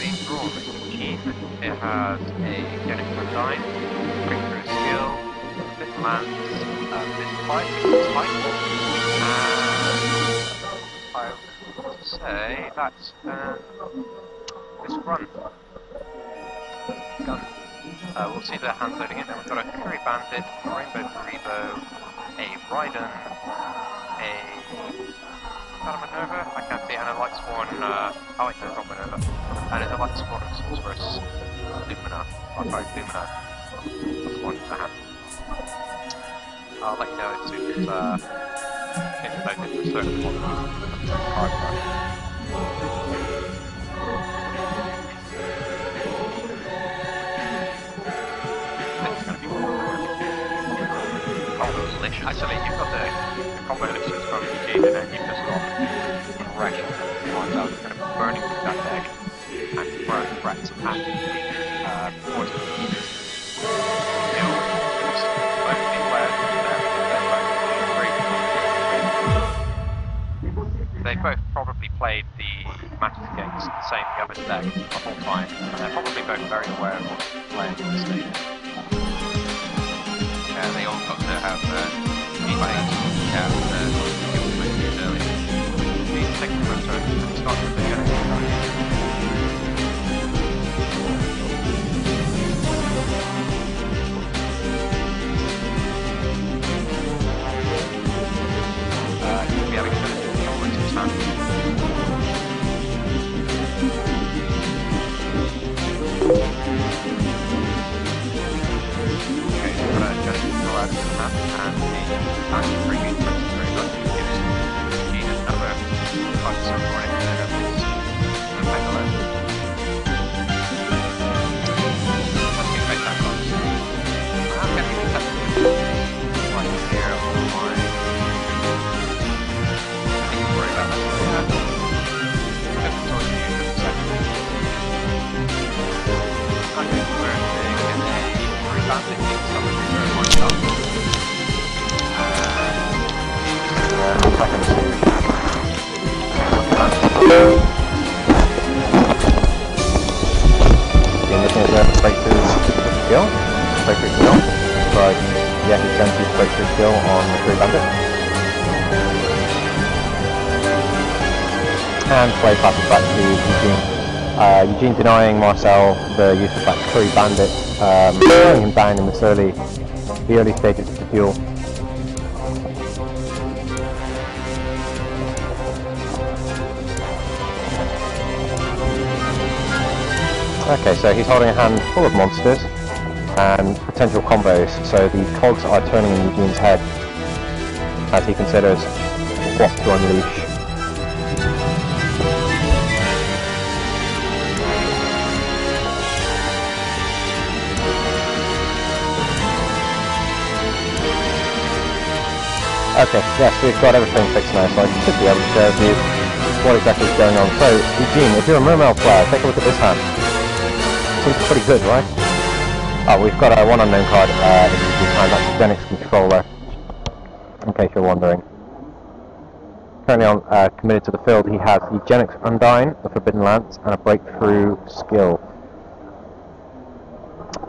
being drawn. Eugene, it has a Genic Undyne, Breakthrough Skill, Fifth Lance, this fight, and I would say that's this run gun. We'll see their hands loading in. Then we've got a Curry Bandit, a Rainbow Karibo, a Raiden, a Minerva, I can't see, and a Lightsworn, oh wait, no, not Minerva, and it's a Lightsworn Sorceress, Lumina, oh sorry, Lumina, that's one in the hand. I'll let you know as soon as, those into a certain one. Actually, you've got the combo elixirs from Eugene, and then you've just got aggression. So it's kind of burning through that deck and throwing threats at poison. Both these players, they both probably played the matches against the same Governed deck the whole time, and they're probably both very aware of what's playing in the stadium. And they all got to have and play passes back to Eugene. Eugene denying Marcel the use of that Curry Bandit, slowing him down in the early stages of the duel. Okay, so he's holding a hand full of monsters and potential combos, so the cogs are turning in Eugene's head as he considers what to unleash. Okay, yes, we've got everything fixed now, so I should be able to show you what exactly is going on. So, Eugene, if you're a Mermail player, take a look at this hand. Seems pretty good, right? Oh, we've got one unknown card in Eugene's hand, that's Genic's Controller, in case you're wondering. Currently on committed to the field, he has the Genic's Undyne, the Forbidden Lance, and a Breakthrough Skill.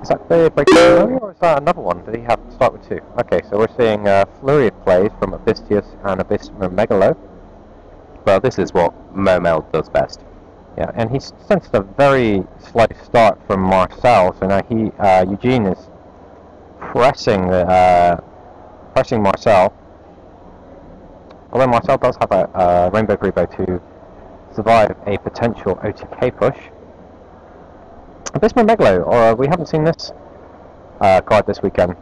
Is that the Breakthrough, or is that another one? Did he have to start with two? Okay, so we're seeing a flurry of plays from Abystius and Abyss Mermail. Well, this is what Mermail does best. Yeah, and he sensed a very slow start from Marcel, so now Eugene is pressing Marcel. Although Marcel does have a Rainbow Karibo to survive a potential OTK push. Abyss Mermail, or we haven't seen this card this weekend.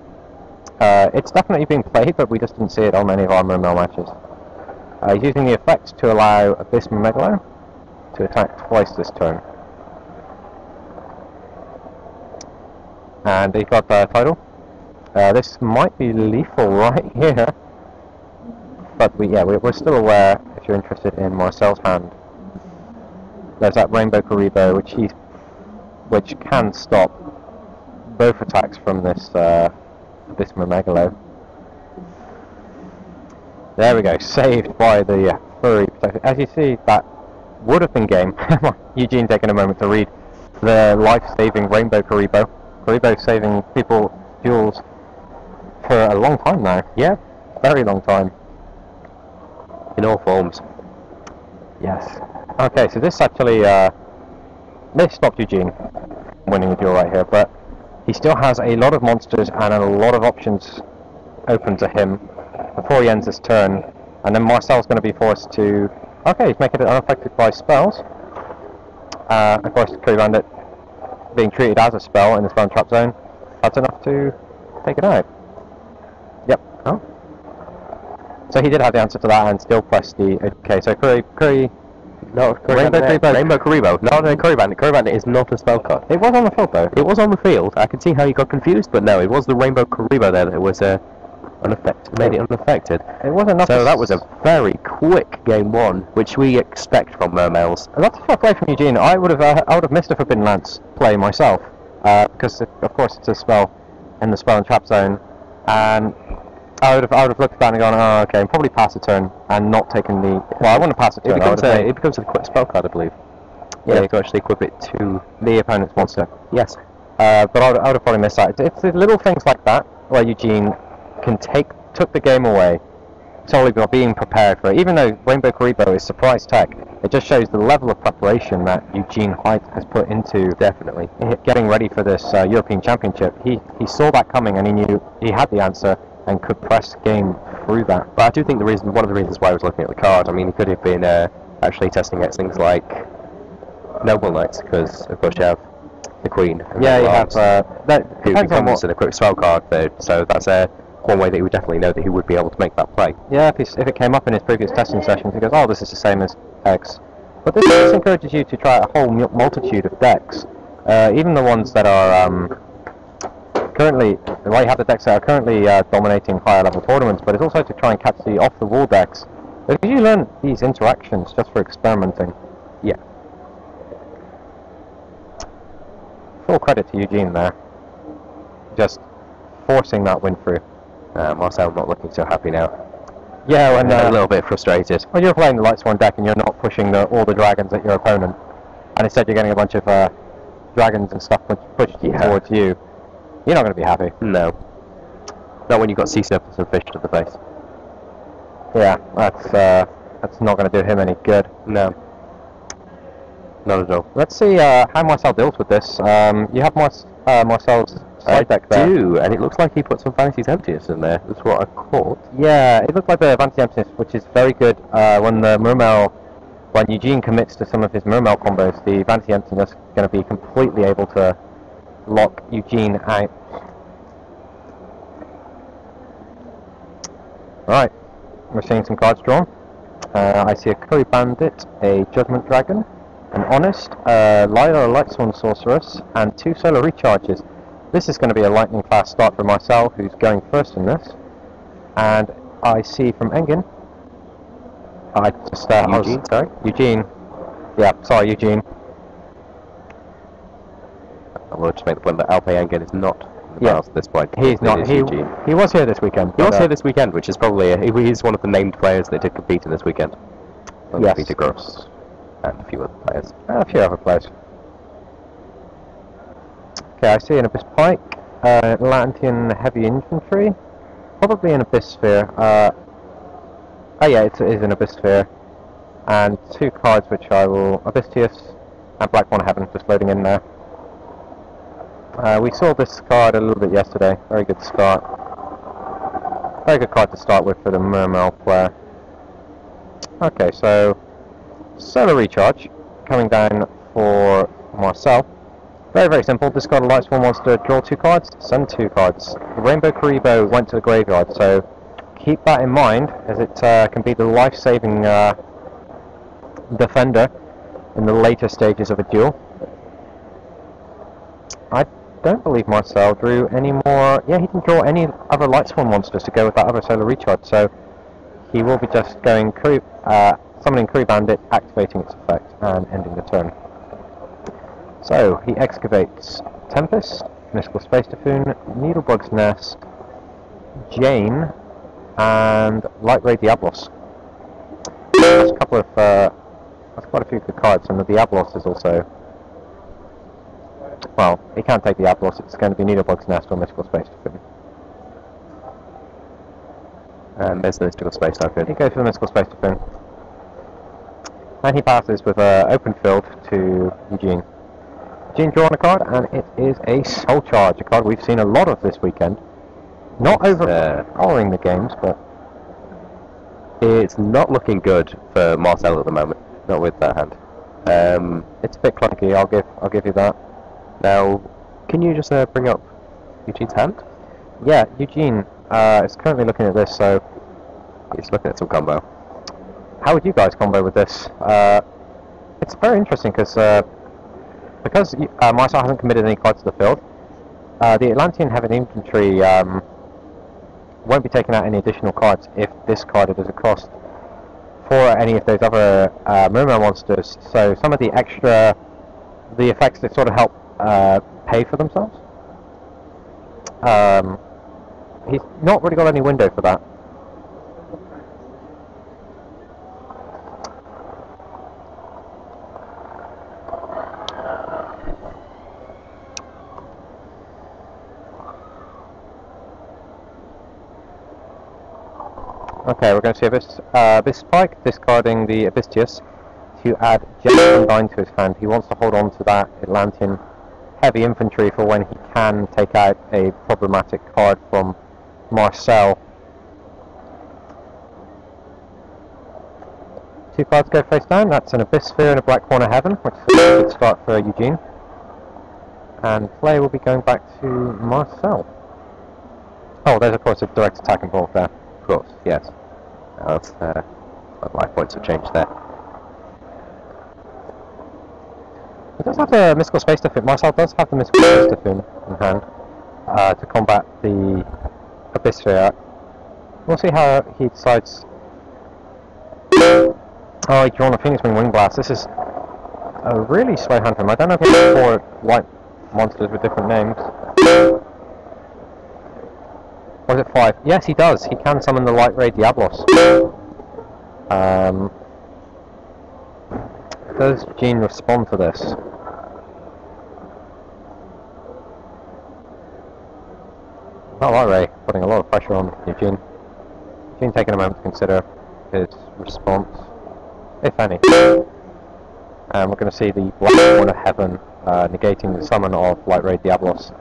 It's definitely being played, but we just didn't see it on any of our Mermail matches. He's using the effect to allow Abyss Mermail to attack twice this turn. And he got the title. This might be lethal right here, but we're still aware, if you're interested in Marcel's hand. There's that Rainbow Karibo, which can stop both attacks from this Abyss Mermail. There we go, saved by the furry protection. As you see, that would have been game. Eugene taking a moment to read the life-saving Rainbow Karibo. Karibo saving people duels for a long time now. Yeah, very long time. In all forms. Yes. Okay, so this actually, this stopped Eugene winning the duel right here, but he still has a lot of monsters and a lot of options open to him before he ends his turn, and then Marcel's going to be forced to... Okay, he's making it unaffected by spells. Of course, Curry Bandit being treated as a spell in the spell and trap zone, that's enough to take it out. Yep. Oh. So he did have the answer to that and still pressed the... Okay, so Rainbow Karibo. Not a Curry Bandit. Curry Bandit is not a spell card. It was on the field though. It was on the field. I can see how you got confused, but no, it was the Rainbow Karibo there that was made it unaffected. It was enough. So that was a very quick game one, which we expect from Mermails. That's a fair play from Eugene. I would have missed a Forbidden Lance play myself, because of course it's a spell in the spell and trap zone, and I would have looked at that and gone, oh, okay, and probably pass a turn and not taken the... Well, I wouldn't pass a turn. It becomes a quick spell card, I believe. Yeah, you have to actually equip it to the opponent's monster. Yes. But I would have probably missed that. It's the little things like that where Eugene took the game away solely by being prepared for it. Even though Rainbow Karibo is surprise tech, it just shows the level of preparation that Eugene Hyde has put into definitely getting ready for this European Championship. He saw that coming and he knew he had the answer and could press game through that. But I do think one of the reasons why I was looking at the card, I mean, he could have been actually testing out things like Noble Knights, because of course you have the Queen. Yeah, you have that becomes an equipped spell card there, so that's one way that he would definitely know that he would be able to make that play. Yeah, if it came up in his previous testing sessions, he goes, oh, this is the same as X. But this encourages you to try a whole multitude of decks, even the ones that are currently, well, you have the decks that are currently dominating higher level tournaments, but it's also to try and catch the off the wall decks, because you learn these interactions just for experimenting. Yeah. Full credit to Eugene there, just forcing that win through. Marcel not looking so happy now. Yeah, when a little bit frustrated. When you're playing the Lightsworn deck and you're not pushing all the dragons at your opponent, and instead you're getting a bunch of dragons and stuff pushed towards you, you're not going to be happy. No. Not when you've got sea serpents and fish to the face. Yeah, that's not going to do him any good. No. Not at all. Let's see how Marcel deals with this. You have Marcel's side deck there. I do, and it looks like he put some Fantasy's Emptiness in there. That's what I caught. Yeah, it looks like the Fantasy Emptiness, which is very good when Eugene commits to some of his Mermail combos. The Fantasy Emptiness is going to be completely able to lock Eugene out. Alright, we're seeing some cards drawn. I see a Curry Bandit, a Judgment Dragon, an Honest, Lila, a Lightsworn Sorceress, and 2 Solar Recharges. This is going to be a lightning fast start for Marcel, who's going first in this. And I see from Engin... Eugene, sorry? Eugene. Yeah, sorry, Eugene. I will just make the point that Alpe Engin is not in the battles at this point. He's not. He was here this weekend. He was here this weekend, which is probably... he's one of the named players that did compete in this weekend. Yes. Peter Gross. And a few other players. A few other players. Okay, I see an Abyss Pike, Atlantean Heavy Infantry, probably an Abyss Sphere. Oh yeah, it is an Abyss Sphere. And 2 cards which I will... Abysstius and Blackborn Heaven, just loading in there. We saw this card a little bit yesterday. Very good start. Very good card to start with for the Mermail player. Okay, so... Solar Recharge, coming down for Marcel. Very, very simple. Discard a Lightsworn monster, draw 2 cards, send 2 cards. The Rainbow Karibo went to the graveyard, so keep that in mind, as it can be the life-saving defender in the later stages of a duel. I don't believe Marcel drew any more... Yeah, he didn't draw any other Lightsworn monsters to go with that other Solar Recharge, so he will be just going summoning Curry Bandit, activating its effect, and ending the turn. So, he excavates Tempest, Mystical Space Typhoon, Needlebug's Nest, Jane, and Light Ray Diablos. That's a couple of... that's quite a few good cards, and the Diablos is also Well, he can't take the Atlas, it's going to be Needlebug's Nest or Mystical Space Typhoon. And there's the Mystical Space Typhoon. He goes for the Mystical Space Typhoon. And he passes with an open field to Eugene. Eugene drawing a card, and it is a Soul Charge, a card we've seen a lot of this weekend. Not overpowering the games, but it's not looking good for Marcel at the moment. Not with that hand. it's a bit clunky. I'll give you that. Now, can you just bring up Eugene's hand? Yeah, Eugene is currently looking at this. So he's looking at some combo. How would you guys combo with this? It's very interesting because Marcel hasn't committed any cards to the field. The Atlantean Heavy Infantry won't be taking out any additional cards if discarded as a cost for any of those other Mermail monsters. So some of the effects that sort of help pay for themselves. He's not really got any window for that. Okay, we're going to see Abyss Spike, discarding the Abysstius to add Jet Undyne to his hand. He wants to hold on to that Atlantean Heavy Infantry for when he can take out a problematic card from Marcel. 2 cards go face down. That's an Abyss Sphere and a Black Corner Heaven, which is a good start for Eugene. And play will be going back to Marcel. Oh, there's of course a direct attack involved there. Of course, yes. That's life points have changed there. He does have the Mystical Space Typhoon. Marcel does have the Mystical Space Typhoon in hand to combat the Abyss Sphere. We'll see how he decides. Oh, he's drawn a Phoenix Wing Blast. This is a really slow hand for him. I don't know if he has 4 white monsters with different names. Or is it 5? Yes, he does. He can summon the Light Ray Diablos. Does Eugene respond to this? Oh, Light Ray putting a lot of pressure on Eugene. Eugene taking a moment to consider his response, if any. And we're going to see the Black Corner Heaven negating the summon of Light Ray Diablos.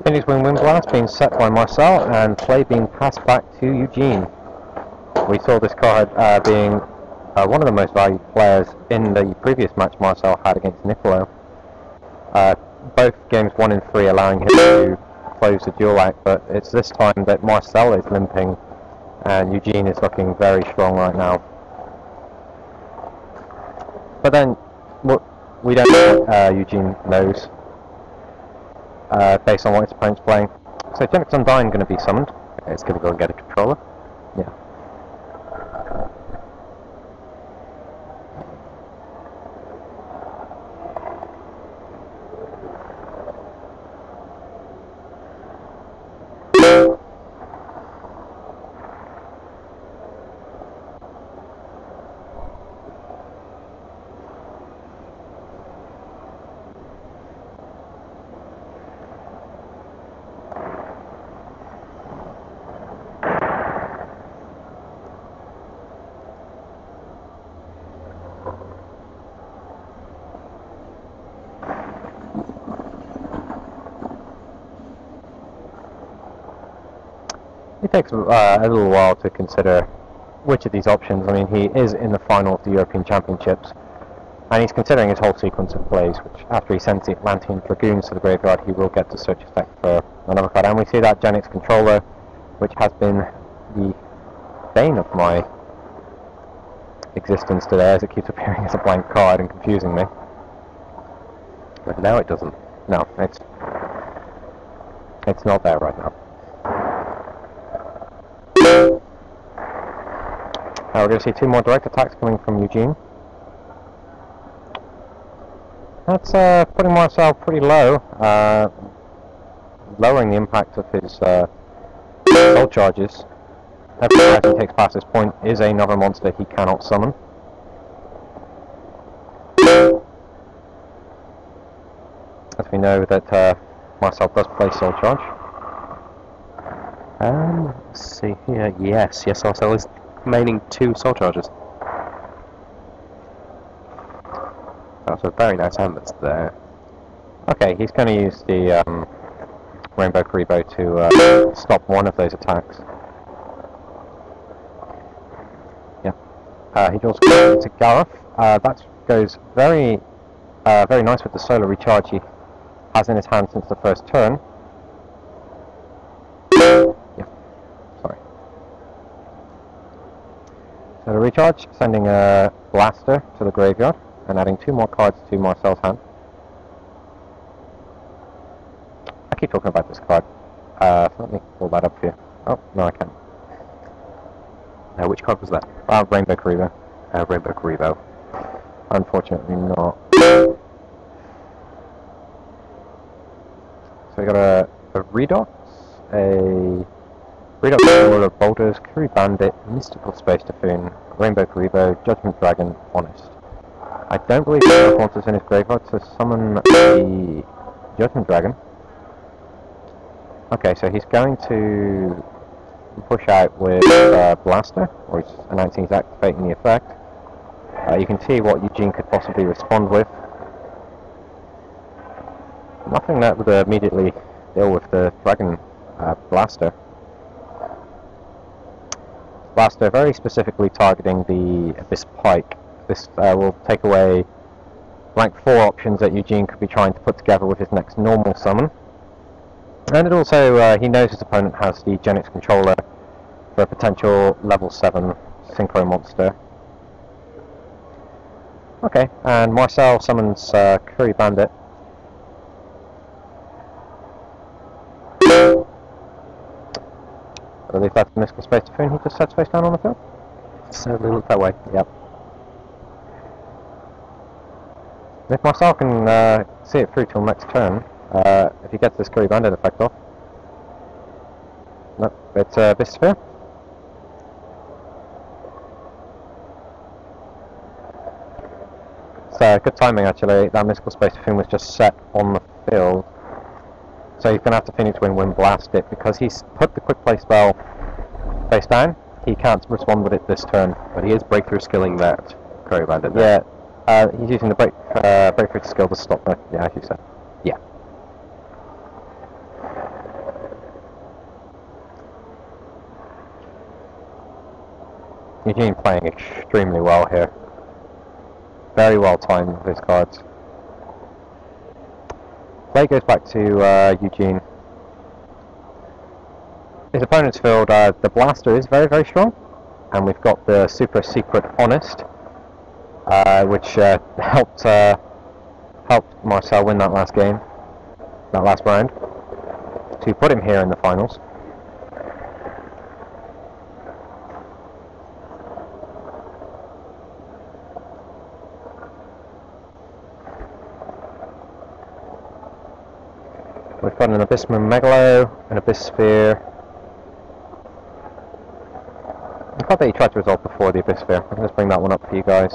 Phoenix Wing Blast being set by Marcel and play being passed back to Eugene. We saw this card being one of the most valued players in the previous match Marcel had against Niccolo. Both games 1 and 3 allowing him to close the duel out, but it's this time that Marcel is limping and Eugene is looking very strong right now. But then we don't know what Eugene knows. Based on what his opponent's playing. So Genix Undyne going to be summoned. Okay, it's going to go and get a controller. Yeah. It takes a little while to consider which of these options. I mean, he is in the final of the European Championships, and he's considering his whole sequence of plays, which after he sends the Atlantean Dragoons to the graveyard, he will get to search effect for another card. And we see that Genix controller, which has been the bane of my existence today, as it keeps appearing as a blank card and confusing me. But now it doesn't. No, it's not there right now. We're going to see 2 more direct attacks coming from Eugene. That's putting myself pretty low, lowering the impact of his soul charges. Every time he takes past this point is another monster he cannot summon. As we know that Marcel does play soul charge. Let's see here. Yes, Marcel is remaining 2 soul charges. That's a very nice ambulance there. Okay, he's going to use the Rainbow Karibo to stop one of those attacks. Yeah. He draws to Gareth. That goes very nice with the solar recharge he has in his hand since the first turn. Yeah, sorry. So the recharge, sending a blaster to the graveyard and adding 2 more cards to Marcel's hand. I keep talking about this card. So let me pull that up here. Oh, no I can't. Which card was that? Rainbow Karibo. Rainbow Karibo. Unfortunately not. So we got a Redox, a Redox Ruler Boulders, Curry Bandit, Mystical Space Typhoon, Rainbow Karibo, Judgment Dragon, Honest. I don't believe he has monsters in his graveyard to summon the Judgment Dragon. Okay, so he's going to push out with Blaster, or he's announcing he's activating the effect. You can see what Eugene could possibly respond with. Nothing that would immediately deal with the Dragon Blaster. Blaster very specifically targeting the Abyss Pike. This will take away rank 4 options that Eugene could be trying to put together with his next normal summon. And it also, he knows his opponent has the Genix controller for a potential level 7 Synchro monster. Okay, and Marcel summons Curry Bandit. I believe that's the Mystical Space Typhoon he just sets face down on the field. Certainly look that way. Yep. If Marcel can see it through till next turn, if he gets this Curry Bandit effect off. Nope, it's Abyss Sphere. So good timing actually. That Mystical Space Typhoon was just set on the field. So he's going to have to Phoenix Wind Blast it, because he's put the Quick Play spell face down. He can't respond with it this turn. But he is breakthrough skilling that Curry Bandit. Yeah, he's using the breakthrough skill to stop that. Yeah, as you said. Yeah. Eugene playing extremely well here. Very well timed with his cards. Play goes back to Eugene. His opponent's field, the Blaster is very, very strong. And we've got the super secret Honest, which helped Marcel win that last game, that last round, to put him here in the finals. We've got an Abyss Mermail, an Abyss Sphere. I thought that he tried to resolve before the Abyss Sphere. I'm going to bring that one up for you guys.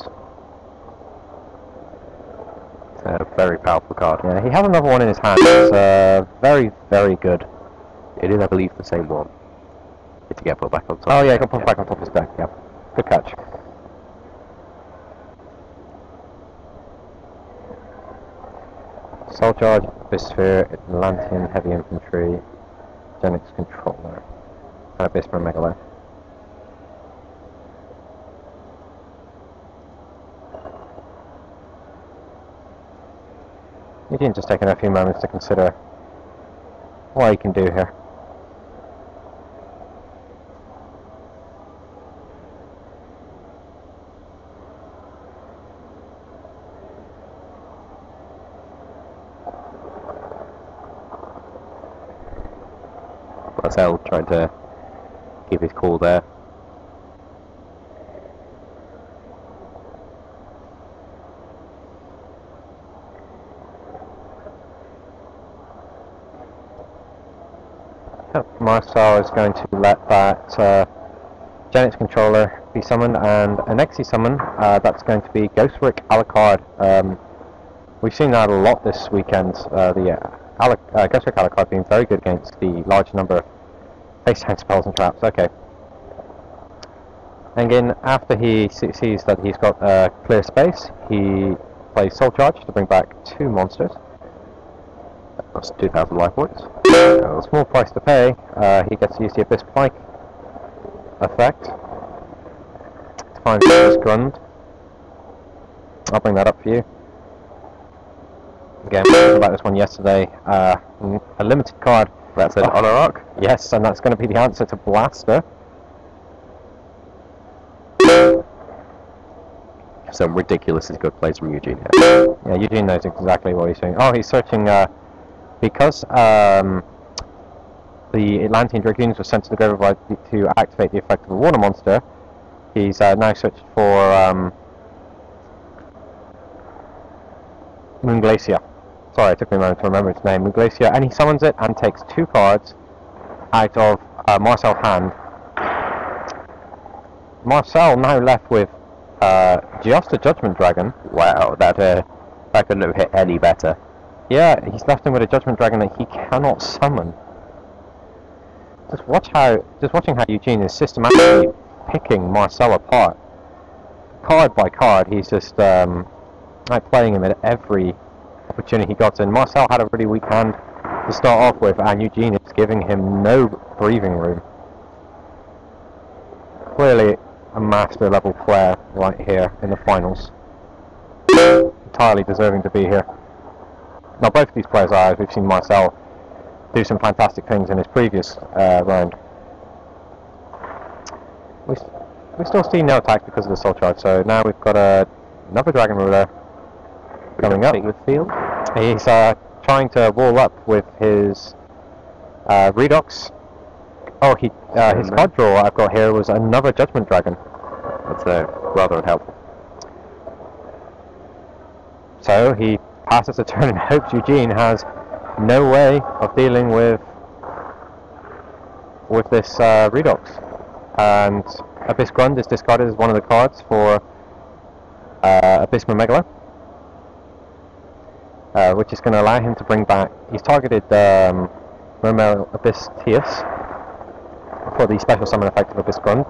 A very powerful card. Yeah, he has another one in his hand. It's very, very good. It is, I believe, the same one. If you get put back on top. Oh yeah, he can put it back on top of his deck. Yeah, good catch. Soul Charge, Abyss Sphere, Atlantean, Heavy Infantry, Genix Controller, and Abyss Mermail. Eugene's just taking a few moments to consider what he can do here. Marcel trying to keep his cool there. Marcel is going to let that Genix controller be summoned, and an Exy summon, that's going to be Ghostwick Alucard. We've seen that a lot this weekend, Ghostwick Alucard being very good against the large number of face-down spells and traps. Okay. And again, after he sees that he's got clear space, he plays Soul Charge to bring back 2 monsters. That's 2,000 life points. A small price to pay. He gets to use the Abyss Pike effect to find this Grund. I'll bring that up for you. Again, we talked about this one yesterday. A limited card. That's an Honor Arc. Yes, and that's going to be the answer to Blaster. Some ridiculously good plays from Eugene here. Yeah, Eugene knows exactly what he's doing. Oh, he's searching, because the Atlantean Dragoons were sent to the graveyard to activate the effect of a water monster. He's now searched for Moon Glacier. Sorry, it took me a moment to remember its name. Moon Glacier, and he summons it and takes 2 cards out of Marcel's hand. Marcel now left with just a Judgment Dragon. Wow, that couldn't have hit any better. Yeah, he's left him with a Judgment Dragon that he cannot summon. Just watching how Eugene is systematically picking Marcel apart, card by card. He's just outplaying him at every opportunity he got in. Marcel had a really weak hand to start off with, and Eugene is giving him no breathing room. Clearly a master level player right here in the finals. Entirely deserving to be here. Now both of these players are, as we've seen Marcel do some fantastic things in his previous round. We still see no attack because of the Soul Charge, so now we've got another Dragon Ruler coming up. The field. He's trying to wall up with his Redox. Oh, his card draw I've got here was another Judgment Dragon. That's rather unhelpful. So he passes the turn and hopes Eugene has no way of dealing with this Redox. And Abyss Grund is discarded as one of the cards for Abyss Mermail, which is going to allow him to bring back. He's targeted Mermail Abyss Tias for the special summon effect of Abyss Grund.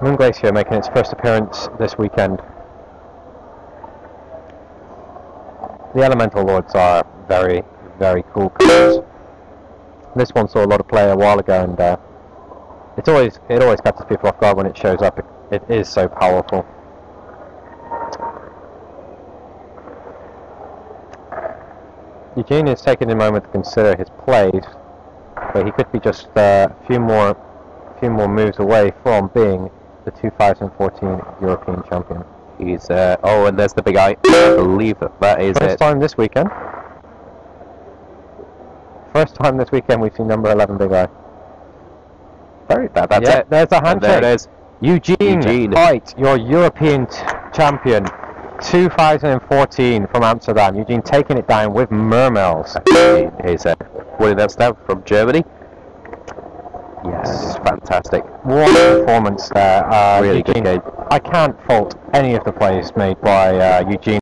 Moon Glacier making its first appearance this weekend. The Elemental Lords are very, very cool cards. This one saw a lot of play a while ago, and it always catches people off guard when it shows up. It is so powerful. Eugene is taking a moment to consider his plays, but he could be just a few more moves away from being the 2014 European champion. He's oh, and there's the big eye. I believe that is First time this weekend. First time this weekend we've seen number 11 Big Eye. That's it. There's a handshake. And there it is. Eugene, fight your European champion, 2014 from Amsterdam. Eugene taking it down with Mermails. He's winning that stamp from Germany. Yes, fantastic. What a performance there. Really Eugene, good game. I can't fault any of the plays made by Eugene.